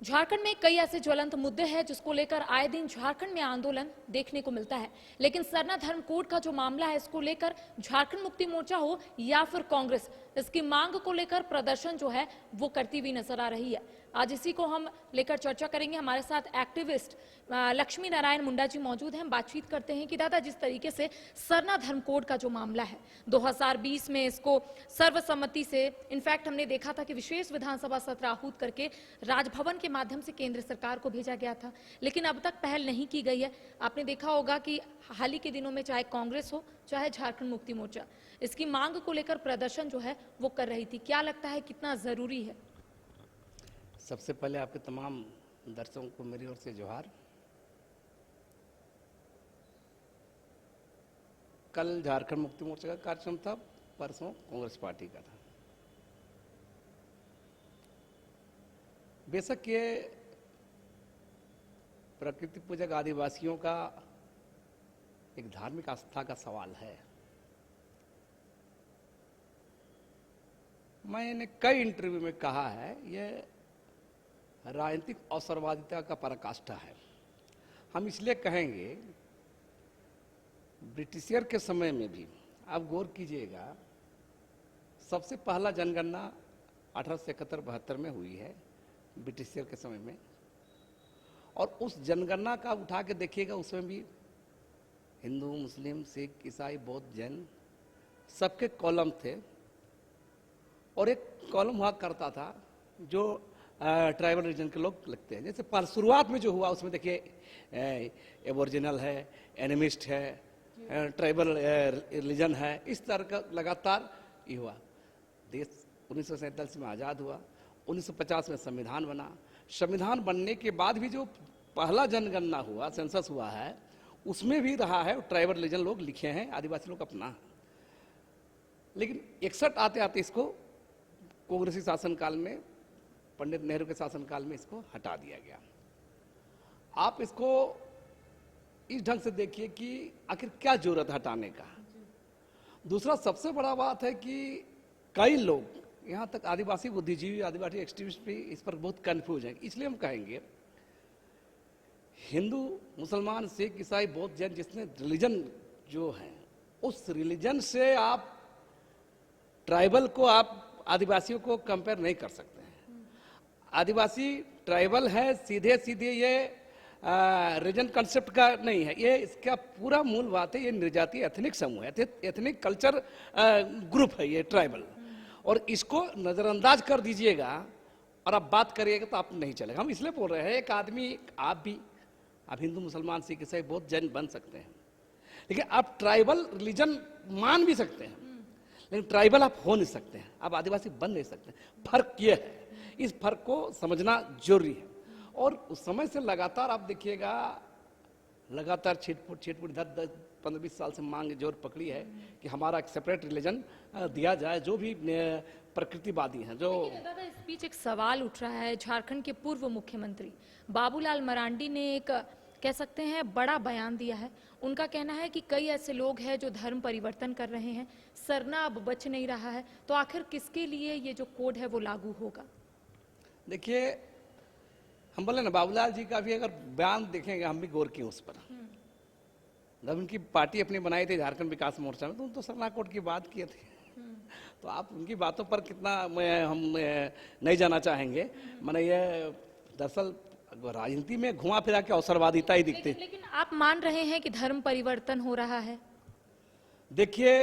झारखंड में कई ऐसे ज्वलंत मुद्दे हैं जिसको लेकर आए दिन झारखंड में आंदोलन देखने को मिलता है, लेकिन सरना धर्म कोड का जो मामला है इसको लेकर झारखंड मुक्ति मोर्चा हो या फिर कांग्रेस, इसकी मांग को लेकर प्रदर्शन जो है वो करती हुई नजर आ रही है। आज इसी को हम लेकर चर्चा करेंगे। हमारे साथ एक्टिविस्ट लक्ष्मी नारायण मुंडा जी मौजूद हैं। हम बातचीत करते हैं कि दादा, जिस तरीके से सरना धर्म कोड का जो मामला है 2020 में इसको सर्वसम्मति से, इनफैक्ट हमने देखा था कि विशेष विधानसभा सत्र आहूत करके राजभवन के माध्यम से केंद्र सरकार को भेजा गया था, लेकिन अब तक पहल नहीं की गई है। आपने देखा होगा कि हाल ही के दिनों में चाहे कांग्रेस हो चाहे झारखंड मुक्ति मोर्चा इसकी मांग को लेकर प्रदर्शन जो है वो कर रही थी। क्या लगता है कितना जरूरी है? सबसे पहले आपके तमाम दर्शकों को मेरी ओर से जोहार। कल झारखंड मुक्ति मोर्चा का कार्यक्रम था, परसों कांग्रेस पार्टी का था। बेशक ये प्रकृति पूजक आदिवासियों का एक धार्मिक आस्था का सवाल है। मैंने कई इंटरव्यू में कहा है, ये राजनीतिक अवसरवादिता का पराकाष्ठा है। हम इसलिए कहेंगे, ब्रिटिशियर के समय में भी आप गौर कीजिएगा, सबसे पहला जनगणना 1871-72 में हुई है ब्रिटिशियर के समय में, और उस जनगणना का उठा के देखिएगा, उसमें भी हिंदू, मुस्लिम, सिख, ईसाई, बौद्ध, जैन सबके कॉलम थे, और एक कॉलम हुआ करता था जो ट्राइबल रीजन के लोग लिखते हैं। जैसे पर शुरुआत में जो हुआ उसमें देखिए एबोरिजिनल है, एनिमिस्ट है, ट्राइबल रिलीजन है, इस तरह का लगातार ये हुआ। देश 1947 में आज़ाद हुआ, 1950 में संविधान बना। संविधान बनने के बाद भी जो पहला जनगणना हुआ, सेंसस हुआ है, उसमें भी रहा है ट्राइबल रिलीजन लोग लिखे हैं, आदिवासी लोग अपना। लेकिन 61 आते आते इसको कांग्रेसी शासनकाल में, पंडित नेहरू के शासनकाल में इसको हटा दिया गया। आप इसको इस ढंग से देखिए कि आखिर क्या जरूरत हटाने का। दूसरा सबसे बड़ा बात है कि कई लोग, यहाँ तक आदिवासी बुद्धिजीवी, आदिवासी एक्टिविस्ट भी इस पर बहुत कंफ्यूज हैं। इसलिए हम कहेंगे, हिंदू, मुसलमान, सिख, ईसाई, बौद्ध, जैन जितने रिलीजन जो हैं, उस रिलीजन से आप ट्राइबल को, आप आदिवासियों को कंपेयर नहीं कर सकते हैं। आदिवासी ट्राइबल है, सीधे सीधे ये रीजन कंसेप्ट का नहीं है, ये इसका पूरा मूल बात है, ये निर्जातीय एथनिक समूह है, एथनिक कल्चर ग्रुप है ये ट्राइबल। और इसको नज़रअंदाज कर दीजिएगा और आप बात करिएगा तो आप नहीं चलेगा। हम इसलिए बोल रहे हैं, एक आदमी, आप भी, आप हिंदू, मुसलमान, सिख, ईसाई, बौद्ध, जैन बन सकते हैं, लेकिन आप ट्राइबल रिलीजन मान भी सकते हैं, लेकिन ट्राइबल आप हो नहीं सकते हैं, आप आदिवासी बन नहीं सकते। फर्क ये है, इस फर्क को समझना जरूरी है। और उस समय से लगातार आप देखिएगा, लगातार छिटपुट 15-20 साल से मांग जोर पकड़ी है कि हमारा एक सेपरेट रिलीजन दिया जाए। जो भी प्रकृतिवादी हैं, जो दादा, इस बीच एक सवाल उठ रहा है। झारखंड के पूर्व मुख्यमंत्री बाबूलाल मरांडी ने एक, कह सकते हैं, बड़ा बयान दिया है। उनका कहना है कि कई ऐसे लोग हैं जो धर्म परिवर्तन कर रहे हैं, सरना अब बच नहीं रहा है, तो आखिर किसके लिए ये जो कोड है वो लागू होगा? देखिए, हम बोले ना, बाबूलाल जी का भी अगर बयान देखेंगे, हम भी गौर किए उस पर। जब उनकी पार्टी अपनी बनाई थी झारखंड विकास मोर्चा में, तो उन तो सरना कोड की बात किए थे। तो आप उनकी बातों पर कितना हम नहीं जाना चाहेंगे। मैंने ये दरअसल राजनीति में घुमा फिरा के अवसरवादिता ही दिखती है। लेकिन आप मान रहे हैं कि धर्म परिवर्तन हो रहा है? देखिए,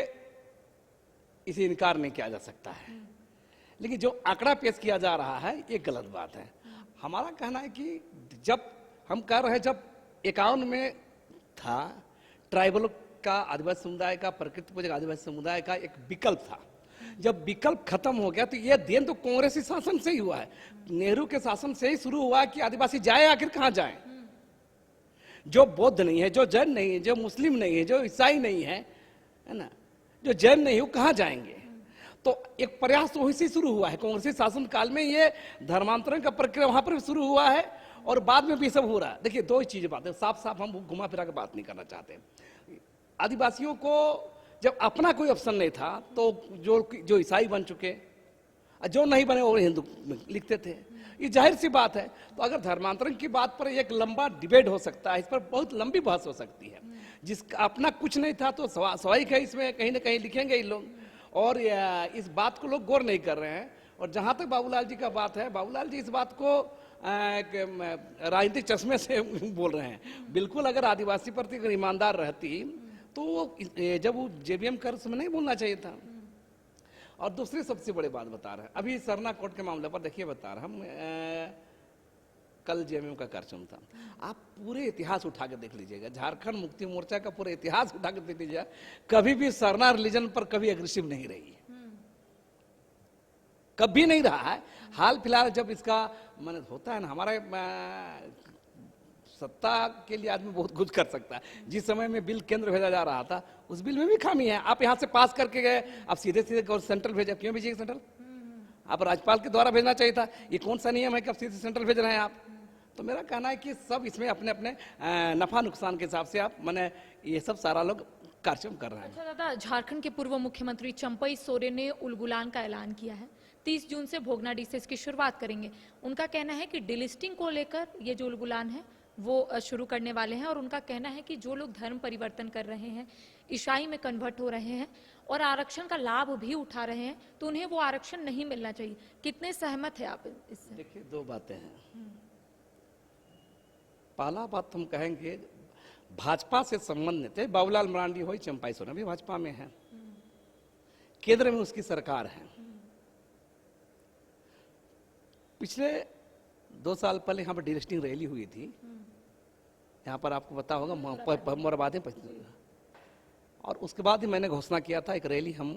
इसे इनकार नहीं किया जा सकता है, लेकिन जो आंकड़ा पेश किया जा रहा है ये गलत बात है। हमारा कहना है कि जब हम कह रहे हैं, जब 51 में था, ट्राइबल का, आदिवासी समुदाय का, प्रकृति पूजक आदिवासी समुदाय का एक विकल्प था। जब विकल्प खत्म हो गया तो ये देन तो कांग्रेसी शासन से ही हुआ है, नेहरू के शासन से ही शुरू हुआ कि आदिवासी जाए, आखिर कहां जाए? जो बौद्ध नहीं है, जो जैन नहीं है, जो मुस्लिम नहीं है, जो ईसाई नहीं है ना, जो जैन नहीं है, वो कहां जाएंगे? तो एक प्रयास तो वहीं से शुरू हुआ है, कांग्रेसी शासन काल में ये धर्मांतरण का प्रक्रिया वहां पर शुरू हुआ है, और बाद में भी सब हो रहा है। देखिए, दो ही चीज बात है, साफ साफ हम घुमा फिरा के बात नहीं करना चाहते। आदिवासियों को जब अपना कोई ऑप्शन नहीं था, तो जो ईसाई बन चुके, जो नहीं बने वो हिंदू लिखते थे। ये जाहिर सी बात है। तो अगर धर्मांतरण की बात पर एक लंबा डिबेट हो सकता है, इस पर बहुत लंबी बहस हो सकती है। जिसका अपना कुछ नहीं था तो स्वाभाविक है इसमें कहीं ना कहीं लिखेंगे ही लोग, और इस बात को लोग गौर नहीं कर रहे हैं। और जहां तक बाबूलाल जी का बात है, बाबूलाल जी इस बात को राजनीतिक चश्मे से बोल रहे हैं। बिल्कुल अगर आदिवासी प्रति अगर ईमानदार रहती तो जब वो जेबीएम कर उसमें नहीं बोलना चाहिए था। और दूसरी सबसे बड़ी बात बता रहे हैं, अभी सरना कोर्ट के मामले पर देखिए बता रहे हम, कल जेएमएम का कार्यक्रम था, आप पूरे इतिहास उठा के देख लीजिएगा, झारखंड मुक्ति मोर्चा का पूरा इतिहास उठा के देख लीजिएगा, कभी भी सरना रिलीजन पर कभी एग्रेसिव नहीं रही है, कभी नहीं रहा है। हाल फिलहाल जब इसका मन होता है ना, हमारे सत्ता के लिए आदमी बहुत कुछ कर सकता है। जिस समय में बिल केंद्र भेजा जा रहा था, उस बिल में भी खामी है। आप यहाँ से पास करके गए, आप सीधे सीधे सेंट्रल भेजा, क्यों भेजिए सेंट्रल? आप राज्यपाल के द्वारा भेजना चाहिए था। ये कौन सा नियम है कि आप सीधे सेंट्रल भेज रहे हैं आप? तो मेरा कहना है कि सब इसमें अपने अपने नफा नुकसान के हिसाब से आप मैंने ये सब सारा लोग कार्यक्रम कर रहे हैं। अच्छा दादा, झारखंड के पूर्व मुख्यमंत्री चंपई सोरेन ने उलगुलान का ऐलान किया है। 30 जून से भोगनाडीह से इसकी शुरुआत करेंगे। उनका कहना है कि डिलिस्टिंग को लेकर ये जो उलगुलान है वो शुरू करने वाले हैं, और उनका कहना है कि जो लोग धर्म परिवर्तन कर रहे हैं, ईसाई में कन्वर्ट हो रहे हैं और आरक्षण का लाभ भी उठा रहे हैं, तो उन्हें वो आरक्षण नहीं मिलना चाहिए। कितने सहमत है आप इससे? देखिए, दो बातें हैं। पहला बात हम कहेंगे, भाजपा से संबंधित है, बाबूलाल मरांडी हो, चंपाई सोरेन भी भाजपा में है, केंद्र में उसकी सरकार है। पिछले 2 साल पहले यहाँ पर डिलिस्टिंग रैली हुई थी, यहाँ पर आपको पता होगा, मोराबादी, और उसके बाद ही मैंने घोषणा किया था, एक रैली हम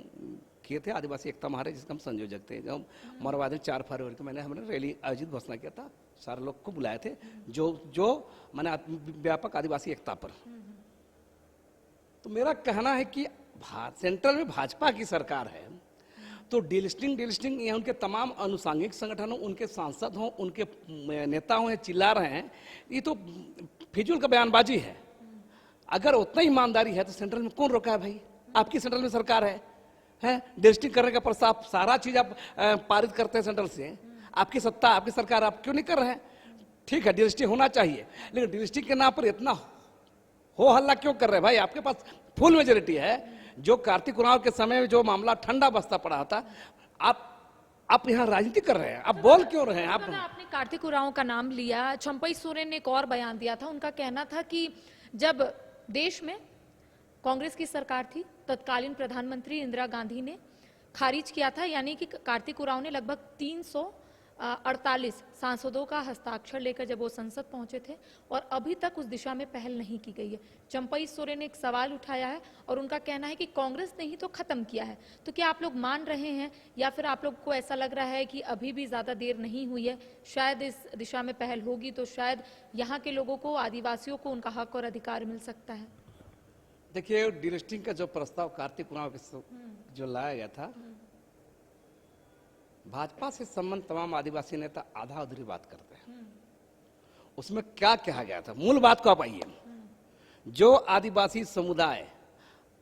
किए थे आदिवासी एकता महारे, जिसका हम संयोजक थे। जब मोराबादी 4 फरवरी को हमने रैली आयोजित घोषणा किया था, सारे लोग को बुलाए थे, जो मैंने व्यापक आदिवासी एकता पर। तो मेरा कहना है कि सेंट्रल में भाजपा की सरकार है, तो डिलिस्टिंग ये उनके तमाम अनुसांगिक संगठन हो, उनके सांसद हों, उनके नेता हों, चिल्ला रहे हैं, ये तो फिजूल का बयानबाजी है। अगर उतना ईमानदारी है तो सेंट्रल में कौन रोका है भाई? आपकी सेंट्रल में सरकार है, डिलिस्टिंग करने का प्रस्ताव सारा चीज आप पारित करते हैं सेंट्रल से, आपकी सत्ता, आपकी सरकार, आप क्यों नहीं कर रहे हैं? ठीक है, डिलिस्टिंग होना चाहिए, लेकिन डिलिस्टिंग के नाम पर इतना हो हल्ला क्यों कर रहे हैं भाई? आपके पास फुल मेजोरिटी है। जो कार्तिक उरांव के समय में जो मामला ठंडा बस्ता पड़ा था, आप यहाँ राजनीति कर रहे हैं, आप बोल क्यों रहे हैं? आपने कार्तिक उरांव का नाम लिया, चंपई सोरेन ने एक और बयान दिया था। उनका कहना था कि जब देश में कांग्रेस की सरकार थी, तत्कालीन प्रधानमंत्री इंदिरा गांधी ने खारिज किया था, यानी कि कार्तिक उरांव ने लगभग 348 सांसदों का हस्ताक्षर लेकर जब वो संसद पहुंचे थे, और अभी तक उस दिशा में पहल नहीं की गई है। चंपई सोरेन ने एक सवाल उठाया है और उनका कहना है कि कांग्रेस ने ही तो खत्म किया है। तो क्या आप लोग मान रहे हैं, या फिर आप लोग को ऐसा लग रहा है कि अभी भी ज्यादा देर नहीं हुई है, शायद इस दिशा में पहल होगी तो शायद यहाँ के लोगों को, आदिवासियों को उनका हक और अधिकार मिल सकता है? देखिए, डिलिस्टिंग का जो प्रस्ताव कार्तिक उरांव के जो लाया गया था, भाजपा से संबंध तमाम आदिवासी नेता आधा अधूरी बात करते हैं। उसमें क्या कहा गया था, मूल बात को आप आइए। जो आदिवासी समुदाय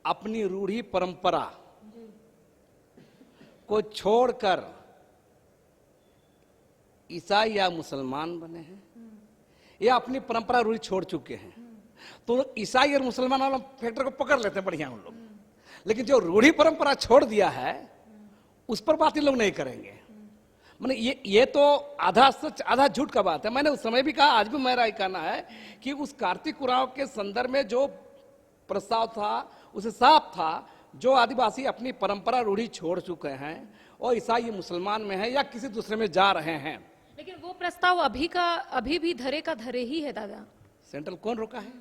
अपनी रूढ़ी परंपरा को छोड़कर ईसाई या मुसलमान बने हैं, या अपनी परंपरा रूढ़ी छोड़ चुके हैं, तो ईसाई और मुसलमान वाला फैक्टर को पकड़ लेते हैं बढ़िया उन लोग। लेकिन जो रूढ़ी परंपरा छोड़ दिया है, उस पर बात इन लोग नहीं करेंगे। मैंने ये तो आधा सच आधा झूठ का बात है। मैंने उस समय भी कहा, आज भी मेरा कहना है कि उस कार्तिक उरांव के संदर्भ में जो प्रस्ताव था, उसे साफ था, जो आदिवासी अपनी परंपरा रूढ़ी छोड़ चुके हैं और ईसाई मुसलमान में है या किसी दूसरे में जा रहे हैं। लेकिन वो प्रस्ताव अभी भी धरे का धरे ही है दादा। सेंट्रल कौन रोका है?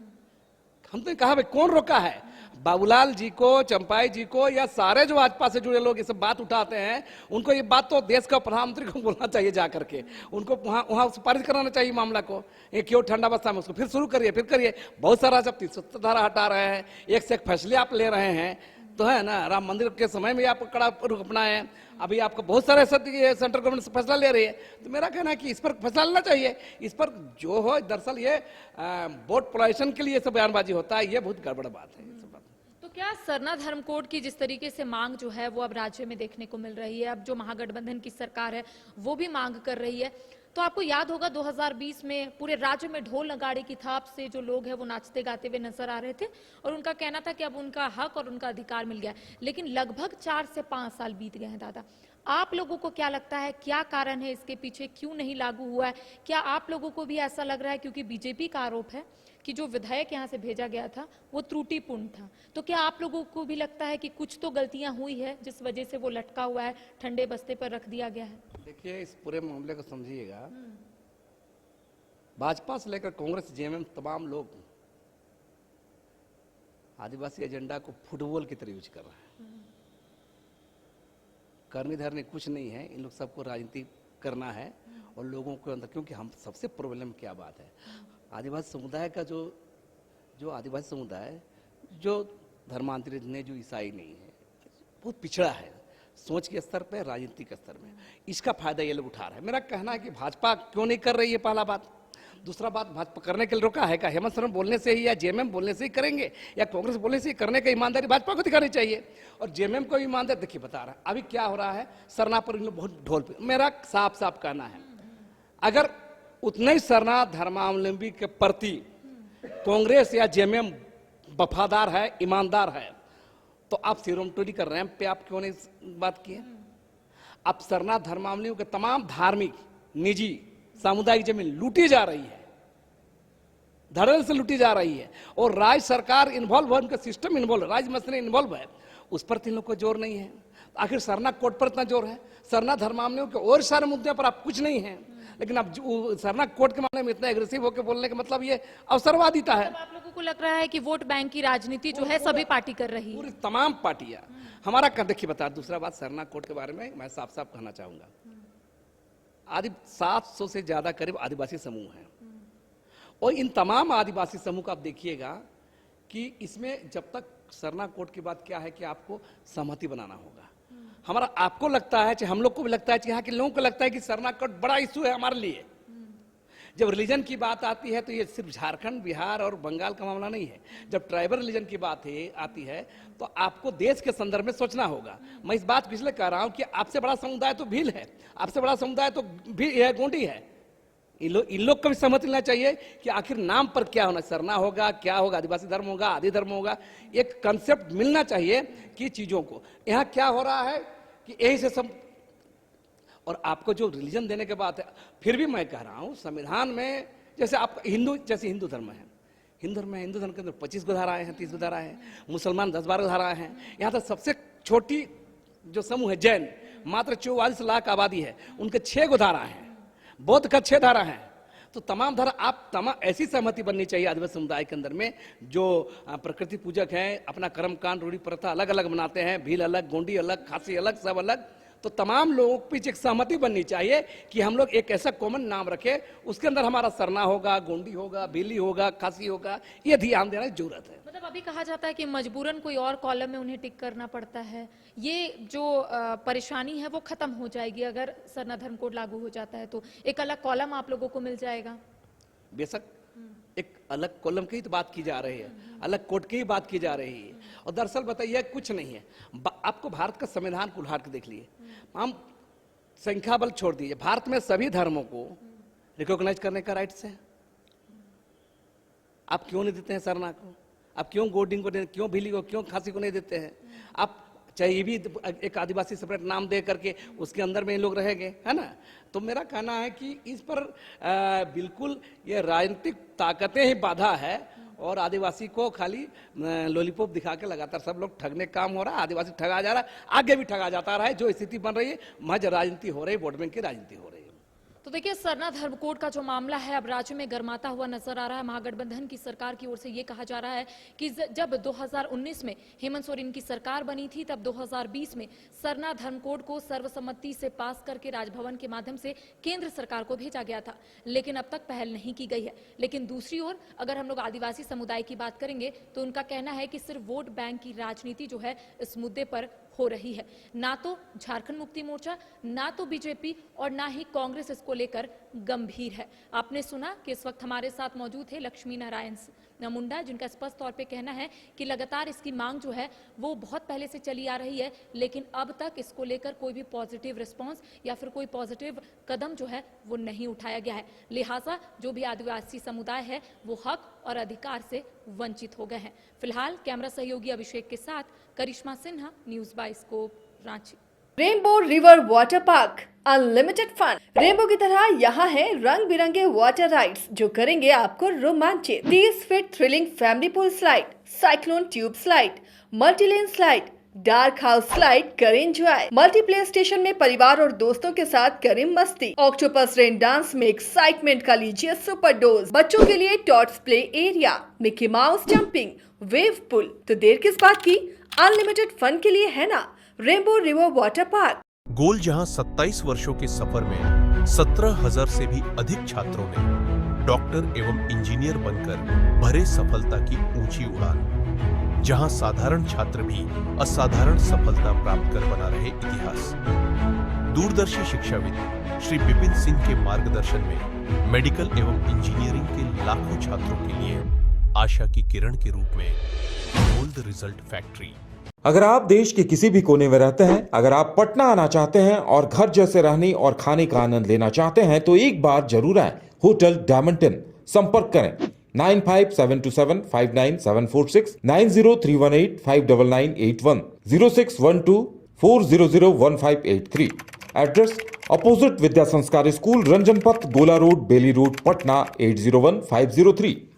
हम तो कहा भाई कौन रोका है? बाबूलाल जी को, चंपाई जी को, या सारे जो भाजपा से जुड़े लोग ये सब बात उठाते हैं, उनको ये बात तो देश का प्रधानमंत्री को बोलना चाहिए जा करके, उनको वहां पारित कराना चाहिए मामला को। ये क्यों ठंडा बस्ता में, उसको फिर शुरू करिए, फिर करिए। बहुत सारा जब 370 धारा हटा रहे हैं, एक से एक फैसले आप ले रहे हैं, तो है ना, राम मंदिर के समय में आप कड़ा रुख अपनाए, अभी आपको बहुत सारे सेंट्रल गवर्नमेंट फैसला ले रही है। तो मेरा कहना है कि इस पर फैसला लेना चाहिए। इस पर जो हो, दरअसल ये वोट पोलराइजेशन के लिए सब बयानबाजी होता है, ये बहुत गड़बड़ बात है। तो क्या सरना धर्म कोड की जिस तरीके से मांग जो है वो अब राज्य में देखने को मिल रही है, अब जो महागठबंधन की सरकार है वो भी मांग कर रही है, तो आपको याद होगा 2020 में पूरे राज्य में ढोल नगाड़े की थाप से जो लोग हैं वो नाचते गाते हुए नजर आ रहे थे और उनका कहना था कि अब उनका हक और उनका अधिकार मिल गया। लेकिन लगभग 4 से 5 साल बीत गए हैं दादा। आप लोगों को क्या लगता है, क्या कारण है इसके पीछे, क्यों नहीं लागू हुआ है? क्या आप लोगों को भी ऐसा लग रहा है, क्योंकि बीजेपी का आरोप है कि जो विधायक यहाँ से भेजा गया था वो त्रुटिपूर्ण था, तो क्या आप लोगों को भी लगता है कि कुछ तो गलतियां हुई है जिस वजह से वो लटका हुआ है, ठंडे बस्ते पर रख दिया गया है? देखिए, इस पूरे मामले को समझिएगा, भाजपा से लेकर कांग्रेस, जेएमएम, तमाम लोग आदिवासी एजेंडा को फुटबॉल की तरह यूज कर रहे हैं। करनी धरनी कुछ नहीं है, इन लोग सबको राजनीति करना है और लोगों के अंदर, क्योंकि हम सबसे प्रॉब्लम क्या बात है, आदिवासी समुदाय का जो आदिवासी समुदाय जो धर्मांतरित नहीं, जो ईसाई नहीं है, बहुत पिछड़ा है सोच के स्तर पे, राजनीतिक स्तर में। इसका फायदा ये लोग उठा रहे हैं। मेरा कहना है कि भाजपा क्यों नहीं कर रही है, पहला बात। दूसरा बात, भाजपा करने के लिए रोका है क्या? हेमंत सोरेन बोलने से ही या जेएमएम बोलने से ही करेंगे या कांग्रेस बोलने से ही करने का ईमानदारी भाजपा को दिखानी चाहिए और जेएमएम को ईमानदारी। देखिए बता रहा है अभी क्या हो रहा है, सरना पर इन लोग बहुत ढोल पे। मेरा साफ साफ कहना है, अगर उतने ही सरना धर्मावलंबी के प्रति कांग्रेस या जेएमएम वफादार है, ईमानदार है, तो आप सिरोमटोरी कर रहे हैं पे, आप क्यों नहीं बात किए? अब सरना धर्मावलंबियों के तमाम धार्मिक, निजी, सामुदायिक जमीन लूटी जा रही है, धड़ल्ले से लूटी जा रही है और राज्य सरकार इन्वॉल्व है, उनका सिस्टम इन्वॉल्व है, राज्य मसले इन्वॉल्व है, उस पर तीन लोग को जोर नहीं है। आखिर सरना कोड पर इतना जोर है, सरना धर्मावलंबियों के और सारे मुद्दों पर आप कुछ नहीं है, लेकिन अब सरना कोड के मामले में इतना एग्रेसिव होकर बोलने का मतलब ये अवसरवादिता है। आप लोगों को लग रहा है कि वोट बैंक की राजनीति जो है सभी पार्टी कर रही है? पूरी तमाम पार्टियां हमारा कर। देखिए बता, दूसरा बात, सरना कोड के बारे में मैं साफ साफ कहना चाहूंगा, 700 से ज्यादा करीब आदिवासी समूह हैं और इन तमाम आदिवासी समूह का आप देखिएगा कि इसमें जब तक सरना कोड की बात क्या है कि आपको सहमति बनाना होगा। हमारा आपको लगता है, हम लोग को भी लगता है, यहाँ के लोगों को लगता है कि सरना कोड बड़ा इशू है हमारे लिए। जब रिलीजन की बात आती है तो ये सिर्फ झारखंड, बिहार और बंगाल का मामला नहीं है। जब ट्राइबल रिलीजन की बात आती है तो आपको देश के संदर्भ में सोचना होगा। मैं इस बात को इसलिए कह रहा हूं कि आपसे बड़ा समुदाय तो भील है, आपसे बड़ा समुदाय तो गोंडी है। इन लोग को भी सहमति लेना चाहिए कि आखिर नाम पर क्या होना, सरना होगा, क्या होगा, आदिवासी धर्म होगा, आदि धर्म होगा, एक कंसेप्ट मिलना चाहिए कि चीजों को। यहाँ क्या हो रहा है कि यही से सब, और आपको जो रिलीजन देने के बात है, फिर भी मैं कह रहा हूं संविधान में, जैसे आप हिंदू धर्म है, हिंदू धर्म के अंदर 25 गो धाराएं हैं, 30 गो धाराएं हैं, मुसलमान 10-12 धाराएं हैं। यहाँ तक सबसे छोटी जो समूह है जैन, मात्र 44 लाख आबादी है, उनके 6 गो धारा हैं, बौद्ध का 6 धारा है। तो तमाम धारा आप तमाम ऐसी सहमति बननी चाहिए आदिवासी समुदाय के अंदर में, जो प्रकृति पूजक हैं, अपना कर्म कांड रूढ़ी प्रथा अलग अलग बनाते हैं, भील अलग, गोंडी अलग, खासी अलग, सब अलग। तो तमाम लोगों के बीच एक सहमति बननी चाहिए कि हम लोग एक ऐसा कॉमन नाम रखें, उसके अंदर हमारा सरना होगा, गोंडी होगा, भीली होगा, खासी होगा, ये ध्यान देने की जरूरत है। मतलब अभी कहा जाता है कि मजबूरन कोई और कॉलम में उन्हें टिक करना पड़ता है। ये जो परेशानी है वो खत्म हो जाएगी अगर सरना धर्म कोड लागू हो जाता है, तो एक अलग कॉलम आप लोगों को मिल जाएगा। बेशक एक अलग कॉलम की तो बात की जा रही है, अलग कोड की बात की जा रही है, और दरअसल बताइए कुछ नहीं है। आपको भारत का संविधान को उठाकर देख लिए, हम संख्या बल छोड़ दीजिए, भारत में सभी धर्मों को रिकॉग्नाइज करने का राइट्स है। आप क्यों नहीं देते हैं सरना को? आप क्यों गोडिंग को, क्यों भीली को, क्यों खासी को नहीं देते हैं? आप चाहे ये भी एक आदिवासी सेपरेट नाम दे करके उसके अंदर में ये लोग रहेंगे, है ना? तो मेरा कहना है कि इस पर बिल्कुल ये राजनीतिक ताकतें ही बाधा है और आदिवासी को खाली लॉलीपॉप दिखा के लगातार सब लोग ठगने का काम हो रहा है। आदिवासी ठगा जा रहा है, आगे भी ठगा जाता रहा है। जो स्थिति बन रही है महज राजनीति हो रही है, वोट बैंक की राजनीति हो रही है। तो देखिए, सरना धर्म कोड का जो मामला है अब राज्य में गरमाता हुआ नजर आ रहा है। महागठबंधन की सरकार की ओर से ये कहा जा रहा है कि जब 2019 में हेमंत सोरेन की सरकार बनी थी, तब 2020 में सरना धर्म कोड को सर्वसम्मति से पास करके राजभवन के माध्यम से केंद्र सरकार को भेजा गया था, लेकिन अब तक पहल नहीं की गई है। लेकिन दूसरी ओर अगर हम लोग आदिवासी समुदाय की बात करेंगे तो उनका कहना है कि सिर्फ वोट बैंक की राजनीति जो है इस मुद्दे पर हो रही है। ना तो झारखंड मुक्ति मोर्चा, ना तो बीजेपी और ना ही कांग्रेस इसको लेकर गंभीर है। आपने सुना कि इस वक्त हमारे साथ मौजूद है लक्ष्मी नारायण मुंडा, जिनका स्पष्ट तौर पे कहना है कि लगातार इसकी मांग जो है वो बहुत पहले से चली आ रही है, लेकिन अब तक इसको लेकर कोई भी पॉजिटिव रिस्पांस या फिर कोई पॉजिटिव कदम जो है वो नहीं उठाया गया है। लिहाजा जो भी आदिवासी समुदाय है वो हक और अधिकार से वंचित हो गए हैं। फिलहाल कैमरा सहयोगी अभिषेक के साथ Karishma Sinha, news bioscope, Ranchi. Rainbow river water park, unlimited fun. Rainbow की तरह यहाँ है रंग बिरंगे वाटर राइड्स जो करेंगे आपको रोमांचित। 30 feet thrilling family pool slide, cyclone tube slide, multilane slide, dark house slide करें एंजॉय। मल्टी प्ले स्टेशन में परिवार और दोस्तों के साथ करें मस्ती। ऑक्टोपस रेन डांस में एक्साइटमेंट का लीजिए सुपर डोज। बच्चों के लिए tots play area, Mickey Mouse jumping, wave pool. तो देर किस बात की, अनलिमिटेड फन के लिए है ना रेनबो रिवर वाटर पार्क। गोल जहां 27 वर्षों के सफर में 17,000 से भी अधिक छात्रों ने डॉक्टर एवं इंजीनियर बनकर भरे सफलता की ऊंची उड़ान, जहां साधारण छात्र भी असाधारण सफलता प्राप्त कर बना रहे इतिहास। दूरदर्शी शिक्षाविद श्री विपिन सिंह के मार्गदर्शन में मेडिकल एवं इंजीनियरिंग के लाखों छात्रों के लिए आशा की किरण के रूप में गोल्ड रिजल्ट फैक्ट्री। अगर आप देश के किसी भी कोने में रहते हैं, अगर आप पटना आना चाहते हैं और घर जैसे रहने और खाने का आनंद लेना चाहते हैं तो एक बार जरूर आए होटल डायमंटन। संपर्क करें 9572759746, 9031859981, 0612400153। एड्रेस अपोजिट विद्या संस्कार स्कूल, रंजन पथ, गोला रोड, बेली रोड, पटना 801503।